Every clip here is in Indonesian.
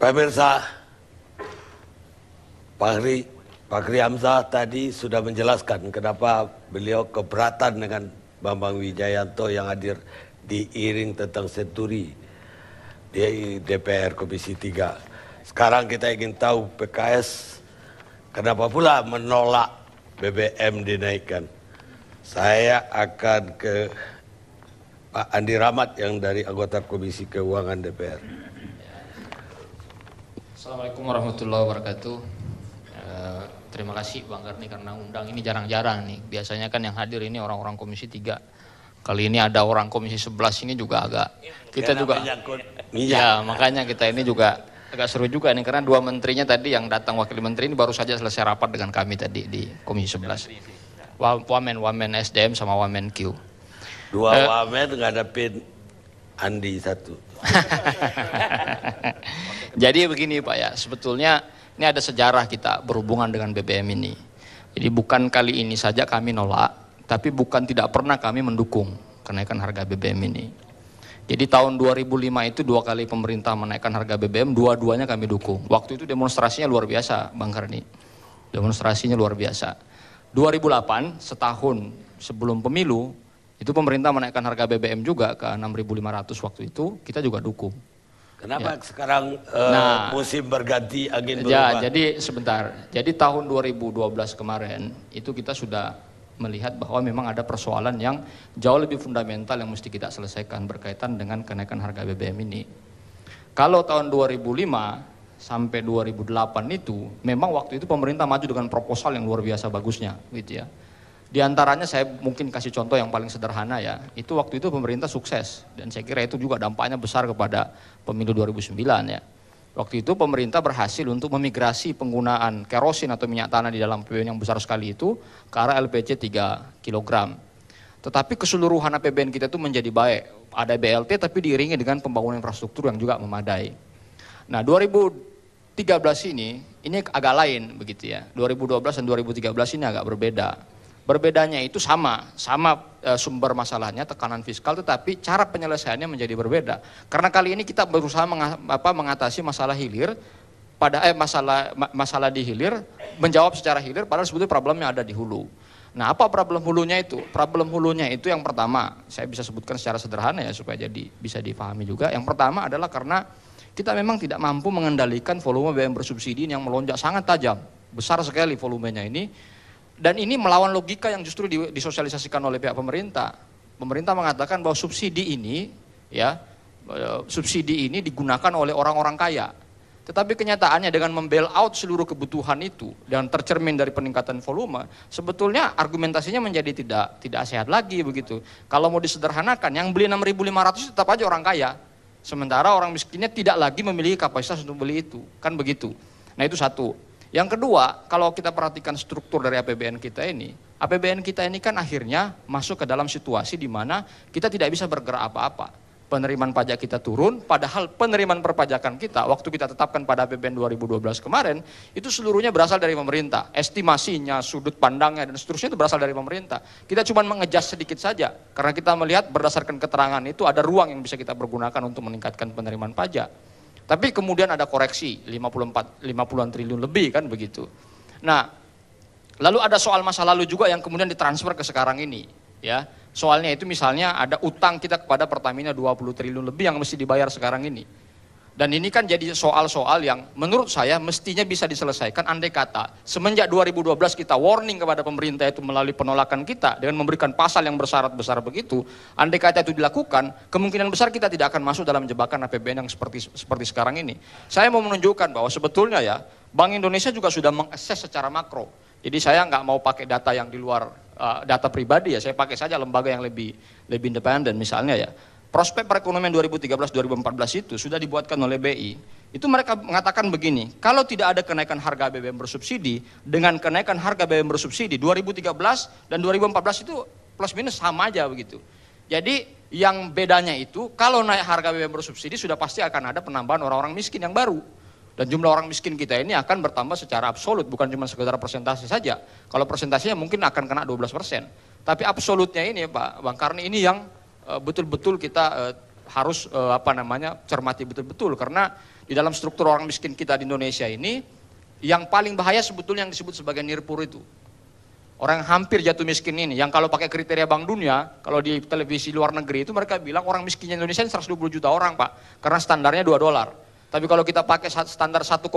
Pemirsa, Fachri Hamzah tadi sudah menjelaskan kenapa beliau keberatan dengan Bambang Wijayanto yang hadir di Iring tentang Senturi di DPR Komisi 3. Sekarang kita ingin tahu PKS kenapa pula menolak BBM dinaikkan. Saya akan ke Pak Andi Rahmat yang dari anggota Komisi Keuangan DPR. Assalamualaikum warahmatullahi wabarakatuh. Terima kasih Bang Karni karena undang ini jarang-jarang nih. Biasanya kan yang hadir ini orang-orang Komisi 3. Kali ini ada orang Komisi 11 ini juga agak kita juga ya makanya kita ini juga agak seru juga nih karena dua menterinya tadi yang datang wakil menteri ini baru saja selesai rapat dengan kami tadi di Komisi 11. Wamen SDM sama Wamen Q. Dua wamen ngadepin Andi satu. Jadi begini Pak ya, sebetulnya ini ada sejarah kita berhubungan dengan BBM ini. Jadi bukan kali ini saja kami nolak, tapi bukan tidak pernah kami mendukung kenaikan harga BBM ini. Jadi tahun 2005 itu dua kali pemerintah menaikkan harga BBM, dua-duanya kami dukung. Waktu itu demonstrasinya luar biasa Bang Karni. Demonstrasinya luar biasa. 2008, setahun sebelum pemilu, itu pemerintah menaikkan harga BBM juga ke 6.500 waktu itu, kita juga dukung. Kenapa sekarang musim berganti angin Ya, berubah? jadi sebentar. Jadi tahun 2012 kemarin itu kita sudah melihat bahwa memang ada persoalan yang jauh lebih fundamental yang mesti kita selesaikan berkaitan dengan kenaikan harga BBM ini. Kalau tahun 2005 sampai 2008 itu memang waktu itu pemerintah maju dengan proposal yang luar biasa bagusnya, gitu ya. Di antaranya saya mungkin kasih contoh yang paling sederhana ya, itu waktu itu pemerintah sukses dan saya kira itu juga dampaknya besar kepada pemilu 2009 ya. Waktu itu pemerintah berhasil untuk memigrasi penggunaan kerosin atau minyak tanah di dalam APBN yang besar sekali itu ke arah LPG 3 kg. Tetapi keseluruhan APBN kita itu menjadi baik, ada BLT tapi diiringi dengan pembangunan infrastruktur yang juga memadai. Nah 2013 ini agak lain begitu ya, 2012 dan 2013 ini agak berbeda. Berbedanya itu sama sumber masalahnya tekanan fiskal, tetapi cara penyelesaiannya menjadi berbeda. Karena kali ini kita berusaha mengatasi masalah hilir masalah di hilir, menjawab secara hilir padahal sebetulnya problemnya ada di hulu. Nah, apa problem hulunya itu? Problem hulunya itu yang pertama, saya bisa sebutkan secara sederhana ya supaya jadi bisa dipahami juga. Yang pertama adalah karena kita memang tidak mampu mengendalikan volume BBM bersubsidi yang melonjak sangat tajam. Besar sekali volumenya ini. Dan ini melawan logika yang justru disosialisasikan oleh pihak pemerintah. Pemerintah mengatakan bahwa subsidi ini digunakan oleh orang-orang kaya. Tetapi kenyataannya dengan membail out seluruh kebutuhan itu dan tercermin dari peningkatan volume, sebetulnya argumentasinya menjadi tidak sehat lagi begitu. Kalau mau disederhanakan, yang beli 6.500 tetap aja orang kaya. Sementara orang miskinnya tidak lagi memiliki kapasitas untuk beli itu. Kan begitu. Nah itu satu. Yang kedua, kalau kita perhatikan struktur dari APBN kita ini kan akhirnya masuk ke dalam situasi di mana kita tidak bisa bergerak apa-apa. Penerimaan pajak kita turun, padahal penerimaan perpajakan kita, waktu kita tetapkan pada APBN 2012 kemarin, itu seluruhnya berasal dari pemerintah. Estimasinya, sudut pandangnya, dan seterusnya itu berasal dari pemerintah. Kita cuma mengejas sedikit saja, karena kita melihat berdasarkan keterangan itu ada ruang yang bisa kita pergunakan untuk meningkatkan penerimaan pajak. Tapi kemudian ada koreksi 50-an triliun lebih kan begitu. Nah, lalu ada soal masa lalu juga yang kemudian ditransfer ke sekarang ini, ya. Soalnya itu misalnya ada utang kita kepada Pertamina 20 triliun lebih yang mesti dibayar sekarang ini. Dan ini kan jadi soal-soal yang menurut saya mestinya bisa diselesaikan andai kata semenjak 2012 kita warning kepada pemerintah itu melalui penolakan kita dengan memberikan pasal yang bersyarat besar begitu, andai kata itu dilakukan, kemungkinan besar kita tidak akan masuk dalam jebakan APBN yang seperti sekarang ini. Saya mau menunjukkan bahwa sebetulnya ya Bank Indonesia juga sudah mengakses secara makro. Jadi saya nggak mau pakai data yang di luar data pribadi ya, saya pakai saja lembaga yang lebih independen misalnya ya. Prospek perekonomian 2013-2014 itu sudah dibuatkan oleh BI, itu mereka mengatakan begini, kalau tidak ada kenaikan harga BBM bersubsidi, dengan kenaikan harga BBM bersubsidi 2013 dan 2014 itu plus minus sama aja begitu. Jadi yang bedanya itu, kalau naik harga BBM bersubsidi sudah pasti akan ada penambahan orang-orang miskin yang baru. Dan jumlah orang miskin kita ini akan bertambah secara absolut, bukan cuma sekedar persentase saja. Kalau persentasenya mungkin akan kena 12%. Tapi absolutnya ini Pak Bang Karni ini yang betul-betul kita harus cermati betul-betul karena di dalam struktur orang miskin kita di Indonesia ini, yang paling bahaya sebetulnya yang disebut sebagai nirpur itu. Orang yang hampir jatuh miskin ini, yang kalau pakai kriteria Bank Dunia, kalau di televisi luar negeri itu mereka bilang orang miskinnya Indonesia ini 120 juta orang Pak, karena standarnya $2. Tapi kalau kita pakai standar 1,25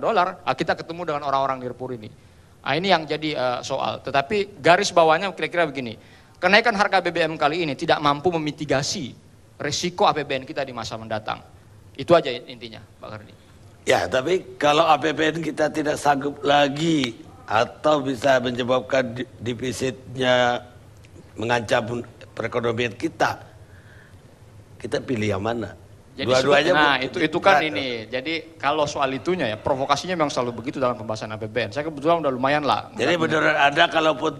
dolar, kita ketemu dengan orang-orang nirpur ini. Nah, ini yang jadi soal. Tetapi garis bawahnya kira-kira begini, kenaikan harga BBM kali ini tidak mampu memitigasi risiko APBN kita di masa mendatang. Itu aja intinya, Pak Karni. Ya, tapi kalau APBN kita tidak sanggup lagi atau bisa menyebabkan defisitnya mengancam perekonomian kita pilih yang mana? Jadi dua-duanya itu kan ini. Jadi kalau soal itunya ya provokasinya memang selalu begitu dalam pembahasan APBN. Saya kebetulan udah lumayan lah. Jadi benar ada kalaupun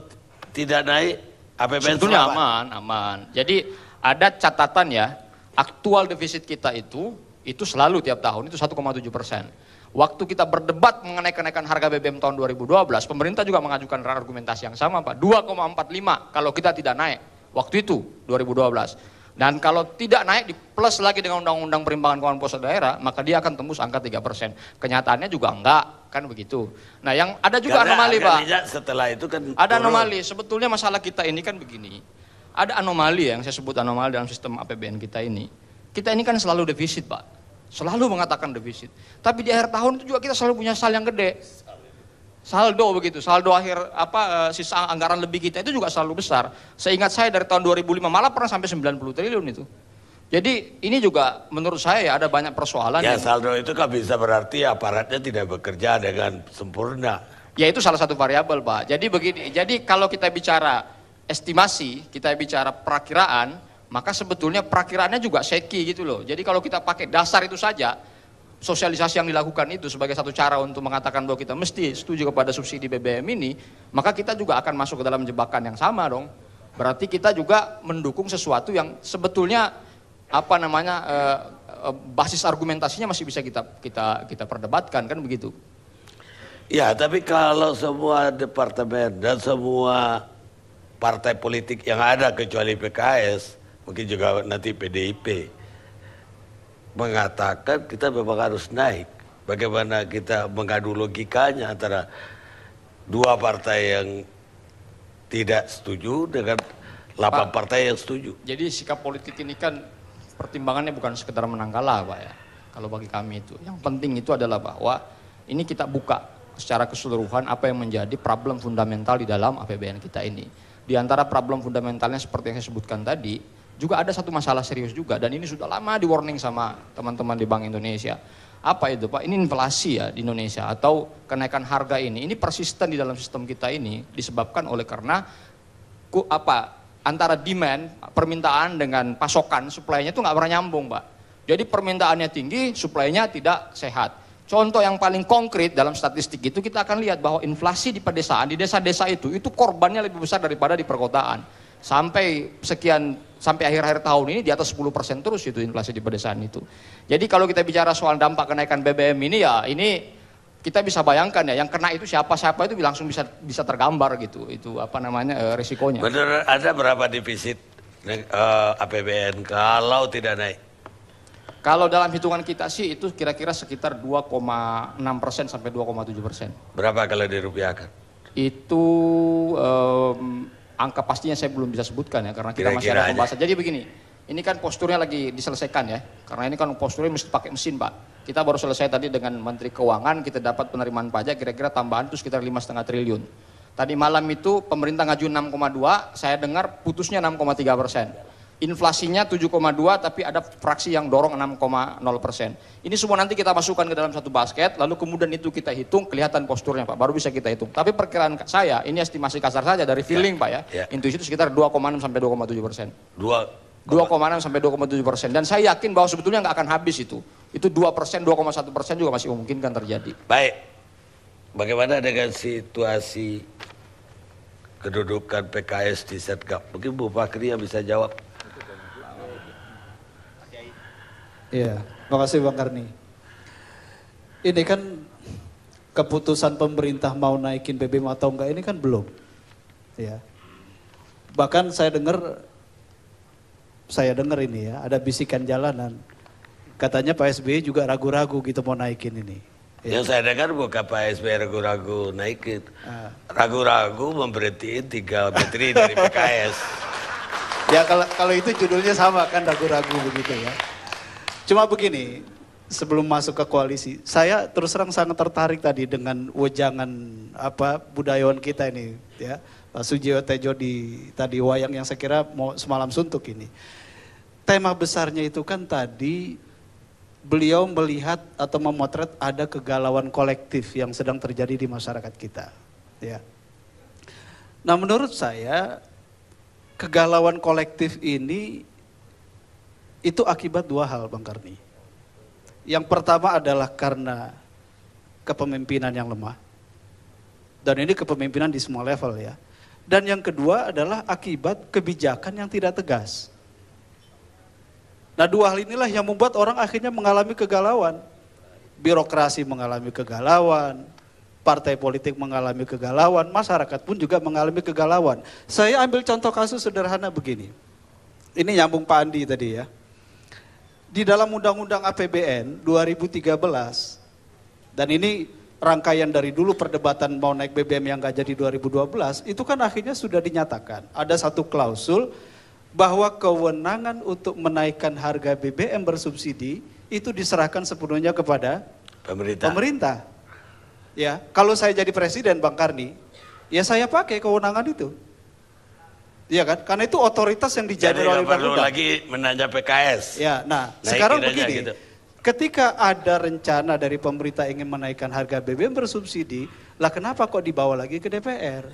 tidak naik APBN sebetulnya aman. Jadi ada catatan ya, aktual defisit kita itu selalu tiap tahun itu 1,7%. Waktu kita berdebat mengenai kenaikan harga BBM tahun 2012, pemerintah juga mengajukan argumentasi yang sama Pak, 2,45 kalau kita tidak naik waktu itu 2012. Dan kalau tidak naik di plus lagi dengan undang-undang perimbangan keuangan pusat daerah, maka dia akan tembus angka 3%. Kenyataannya juga enggak, kan begitu. Nah, yang ada juga anomali Pak. Setelah itu kan ada anomali. Sebetulnya masalah kita ini kan begini. Ada anomali yang saya sebut anomali dalam sistem APBN kita ini. Kita ini kan selalu defisit Pak. Selalu mengatakan defisit. Tapi di akhir tahun itu juga kita selalu punya saldo yang gede. Saldo begitu, saldo akhir sisa anggaran lebih kita itu juga selalu besar. Seingat saya dari tahun 2005 malah pernah sampai 90 triliun itu. Jadi ini juga menurut saya ya ada banyak persoalan. Ya saldo itu kan bisa berarti aparatnya tidak bekerja dengan sempurna. Ya itu salah satu variabel Pak. Jadi begini, jadi kalau kita bicara estimasi, kita bicara perakiraan, maka sebetulnya perakiraannya juga shaky gitu loh. Jadi kalau kita pakai dasar itu saja, sosialisasi yang dilakukan itu sebagai satu cara untuk mengatakan bahwa kita mesti setuju kepada subsidi BBM ini, maka kita juga akan masuk ke dalam jebakan yang sama dong. Berarti kita juga mendukung sesuatu yang sebetulnya basis argumentasinya masih bisa kita perdebatkan kan begitu. Ya, tapi kalau semua departemen dan semua partai politik yang ada kecuali PKS, mungkin juga nanti PDIP mengatakan kita memang harus naik. Bagaimana kita mengadu logikanya antara dua partai yang tidak setuju dengan 8 partai yang setuju. Jadi sikap politik ini kan pertimbangannya bukan sekedar menang kalah Pak ya. Kalau bagi kami itu, yang penting itu adalah bahwa ini kita buka secara keseluruhan apa yang menjadi problem fundamental di dalam APBN kita ini. Di antara problem fundamentalnya seperti yang saya sebutkan tadi, juga ada satu masalah serius juga, dan ini sudah lama di warning sama teman-teman di Bank Indonesia. Apa itu Pak? Ini inflasi ya di Indonesia atau kenaikan harga ini persisten di dalam sistem kita ini disebabkan oleh karena antara demand, permintaan dengan pasokan, supply-nya itu nggak pernah nyambung Pak. Jadi permintaannya tinggi, supply-nya tidak sehat. Contoh yang paling konkret dalam statistik itu kita akan lihat bahwa inflasi di pedesaan, di desa-desa itu korbannya lebih besar daripada di perkotaan. Sampai akhir-akhir tahun ini di atas 10% terus itu inflasi di pedesaan itu. Jadi kalau kita bicara soal dampak kenaikan BBM ini ya ini kita bisa bayangkan ya yang kena itu siapa itu langsung bisa tergambar gitu. Itu risikonya. Benar ada berapa defisit APBN kalau tidak naik? Kalau dalam hitungan kita sih itu kira-kira sekitar 2,6% sampai 2,7%. Berapa kalau dirupiahkan? Itu angka pastinya saya belum bisa sebutkan ya karena kita masih ada pembahasan. Jadi begini, ini kan posturnya lagi diselesaikan ya, karena ini kan posturnya mesti pakai mesin Pak. Kita baru selesai tadi dengan Menteri Keuangan, kita dapat penerimaan pajak kira-kira tambahan itu sekitar 5,5 triliun. Tadi malam itu pemerintah ngaju 6,2, saya dengar putusnya 6,3%. Inflasinya 7,2 tapi ada fraksi yang dorong 6,0%. Ini semua nanti kita masukkan ke dalam satu basket, lalu kemudian itu kita hitung, kelihatan posturnya Pak, baru bisa kita hitung. Tapi perkiraan saya, ini estimasi kasar saja dari feeling Pak ya, intuisi itu sekitar 2,6 sampai 2,7%. 2,6 sampai 2,7%. Dan saya yakin bahwa sebetulnya nggak akan habis itu. Itu 2%, 2,1% juga masih memungkinkan terjadi. Baik, bagaimana dengan situasi kedudukan PKS di Setgap? Mungkin Bu Fakri yang bisa jawab. Iya, makasih Bang Karni. Ini kan keputusan pemerintah mau naikin BBM atau enggak ini kan belum. Ya. Bahkan saya dengar ini ya, ada bisikan jalanan. Katanya Pak SBY juga ragu-ragu gitu mau naikin ini. Ya. Yang saya dengar bukan Pak SBY ragu-ragu naikin. Ragu-ragu memberhentiin 3 menteri dari PKS. Ya kalau itu judulnya sama kan, ragu-ragu begitu ya. Cuma begini, sebelum masuk ke koalisi, saya terus terang sangat tertarik tadi dengan wejangan budayawan kita ini ya. Pak Sujiwo Tejo tadi wayang yang saya kira mau semalam suntuk ini. Tema besarnya itu kan tadi beliau melihat atau memotret ada kegalauan kolektif yang sedang terjadi di masyarakat kita. Ya. Nah menurut saya kegalauan kolektif ini itu akibat 2 hal Bang Karni. Yang pertama adalah karena kepemimpinan yang lemah. Dan ini kepemimpinan di semua level ya. Dan yang kedua adalah akibat kebijakan yang tidak tegas. Nah 2 hal inilah yang membuat orang akhirnya mengalami kegalauan. Birokrasi mengalami kegalauan, partai politik mengalami kegalauan, masyarakat pun juga mengalami kegalauan. Saya ambil contoh kasus sederhana begini. Ini nyambung Pak Andi tadi ya. Di dalam Undang-Undang APBN 2013, dan ini rangkaian dari dulu perdebatan mau naik BBM yang gak jadi 2012, itu kan akhirnya sudah dinyatakan. Ada satu klausul bahwa kewenangan untuk menaikkan harga BBM bersubsidi itu diserahkan sepenuhnya kepada pemerintah. Ya, kalau saya jadi presiden Bang Karni, ya saya pakai kewenangan itu. Iya kan? Karena itu otoritas yang dijamin oleh undang-undang. Jadi perlu lagi menanya PKS. Ya, nah sekarang begini. Gitu. Ketika ada rencana dari pemerintah ingin menaikkan harga BBM bersubsidi, lah kenapa kok dibawa lagi ke DPR?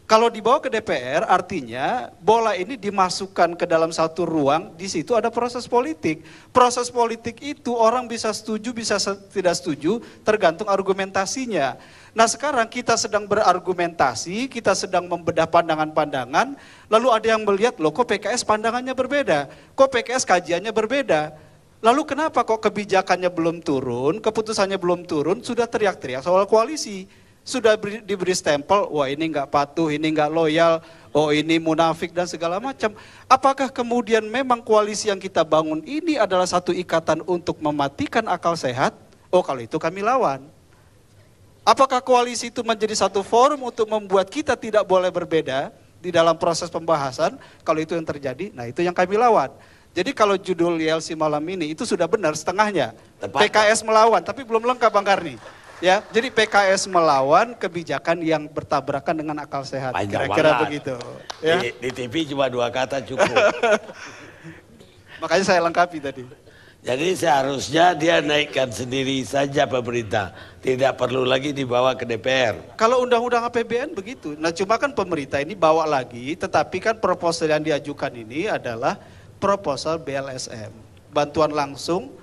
Kalau dibawa ke DPR artinya bola ini dimasukkan ke dalam satu ruang, di situ ada proses politik. Proses politik itu orang bisa setuju, bisa tidak setuju, tergantung argumentasinya. Nah sekarang kita sedang berargumentasi, kita sedang membedah pandangan-pandangan, lalu ada yang melihat, loh kok PKS pandangannya berbeda, kok PKS kajiannya berbeda. Lalu kenapa kok kebijakannya belum turun, keputusannya belum turun, sudah teriak-teriak soal koalisi. Sudah diberi stempel, wah ini nggak patuh, ini nggak loyal, oh ini munafik dan segala macam. Apakah kemudian memang koalisi yang kita bangun ini adalah satu ikatan untuk mematikan akal sehat? Oh kalau itu kami lawan. Apakah koalisi itu menjadi satu forum untuk membuat kita tidak boleh berbeda di dalam proses pembahasan? Kalau itu yang terjadi, nah itu yang kami lawan. Jadi kalau judul YLC malam ini itu sudah benar setengahnya. PKS melawan, tapi belum lengkap Bang Karni. Ya, jadi PKS melawan kebijakan yang bertabrakan dengan akal sehat. Kira-kira begitu. Ya? Di TV cuma 2 kata cukup. Makanya saya lengkapi tadi. Jadi seharusnya dia naikkan sendiri saja pemerintah. Tidak perlu lagi dibawa ke DPR. Kalau undang-undang APBN begitu. Nah cuma kan pemerintah ini bawa lagi, tetapi kan proposal yang diajukan ini adalah proposal BLSM, bantuan langsung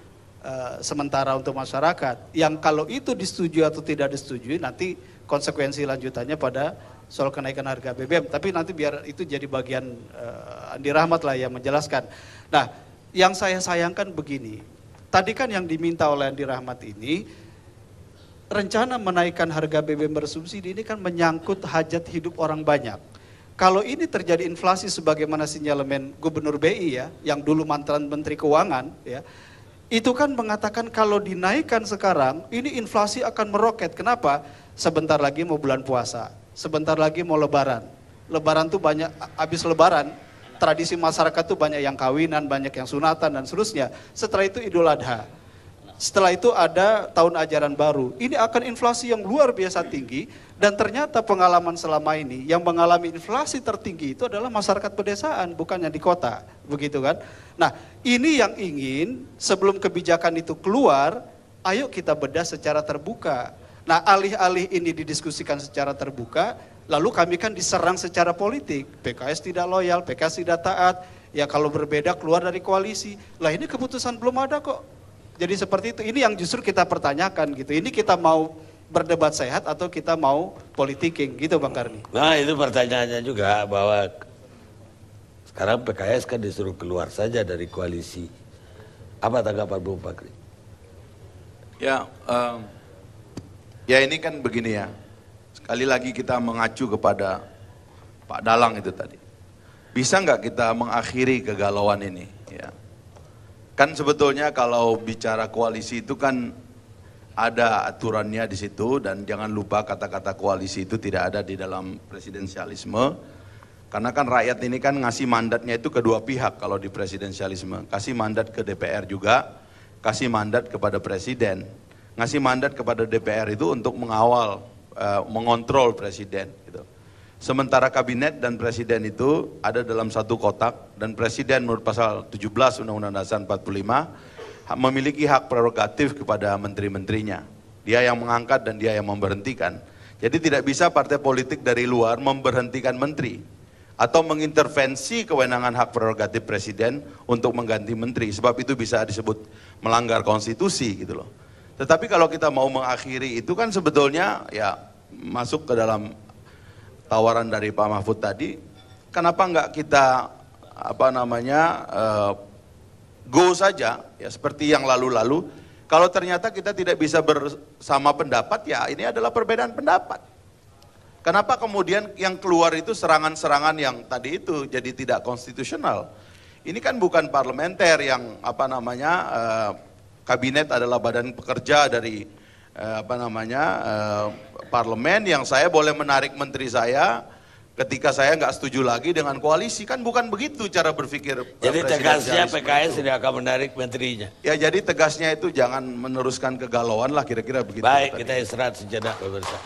sementara untuk masyarakat. Yang kalau itu disetujui atau tidak disetujui, nanti konsekuensi lanjutannya pada soal kenaikan harga BBM. Tapi nanti biar itu jadi bagian Andi Rahmat lah yang menjelaskan. Nah, yang saya sayangkan begini, tadi kan yang diminta oleh Andi Rahmat ini, rencana menaikkan harga BBM bersubsidi ini kan menyangkut hajat hidup orang banyak. Kalau ini terjadi inflasi sebagaimana sinyalemen Gubernur BI ya, yang dulu mantan Menteri Keuangan ya, itu kan mengatakan kalau dinaikkan sekarang, ini inflasi akan meroket. Kenapa? Sebentar lagi mau bulan puasa, sebentar lagi mau lebaran. Lebaran tuh banyak, habis lebaran, tradisi masyarakat tuh banyak yang kawinan, banyak yang sunatan dan seterusnya. Setelah itu Idul Adha. Setelah itu ada tahun ajaran baru. Ini akan inflasi yang luar biasa tinggi dan ternyata pengalaman selama ini yang mengalami inflasi tertinggi itu adalah masyarakat pedesaan, bukannya di kota, begitu kan? Nah, ini yang ingin sebelum kebijakan itu keluar, ayo kita bedah secara terbuka. Nah, alih-alih ini didiskusikan secara terbuka, lalu kami kan diserang secara politik. PKS tidak loyal, PKS tidak taat, ya kalau berbeda keluar dari koalisi. Lah ini keputusan belum ada kok. Jadi seperti itu, ini yang justru kita pertanyakan gitu. Ini kita mau berdebat sehat atau kita mau politiking gitu Bang Karni. Nah itu pertanyaannya juga bahwa sekarang PKS kan disuruh keluar saja dari koalisi. Apa tanggapan Bung Fakri? Ya, ya ini kan begini ya. Sekali lagi kita mengacu kepada Pak Dalang itu tadi. Bisa nggak kita mengakhiri kegalauan ini? Ya. Kan sebetulnya kalau bicara koalisi itu kan ada aturannya di situ, dan jangan lupa kata-kata koalisi itu tidak ada di dalam presidensialisme. Karena kan rakyat ini kan ngasih mandatnya itu ke dua pihak kalau di presidensialisme. Kasih mandat ke DPR juga, kasih mandat kepada presiden. Ngasih mandat kepada DPR itu untuk mengawal, mengontrol presiden gitu. Sementara kabinet dan presiden itu ada dalam satu kotak, dan presiden menurut pasal 17 Undang-Undang Dasar 45 memiliki hak prerogatif kepada menteri-menterinya. Dia yang mengangkat dan dia yang memberhentikan. Jadi tidak bisa partai politik dari luar memberhentikan menteri atau mengintervensi kewenangan hak prerogatif presiden untuk mengganti menteri, sebab itu bisa disebut melanggar konstitusi gitu loh. Tetapi kalau kita mau mengakhiri itu kan sebetulnya ya masuk ke dalam tawaran dari Pak Mahfud tadi, kenapa enggak kita go saja ya seperti yang lalu-lalu. Kalau ternyata kita tidak bisa bersama pendapat, ya ini adalah perbedaan pendapat. Kenapa kemudian yang keluar itu serangan-serangan yang tadi itu jadi tidak konstitusional? Ini kan bukan parlementer yang kabinet adalah badan pekerja dari parlemen, yang saya boleh menarik menteri saya ketika saya nggak setuju lagi dengan koalisi. Kan bukan begitu cara berpikir. Jadi tegasnya PKS tidak akan menarik menterinya. Ya jadi tegasnya itu jangan meneruskan kegalauan lah, kira-kira begitu. Baik, kita istirahat sejenak pemirsa.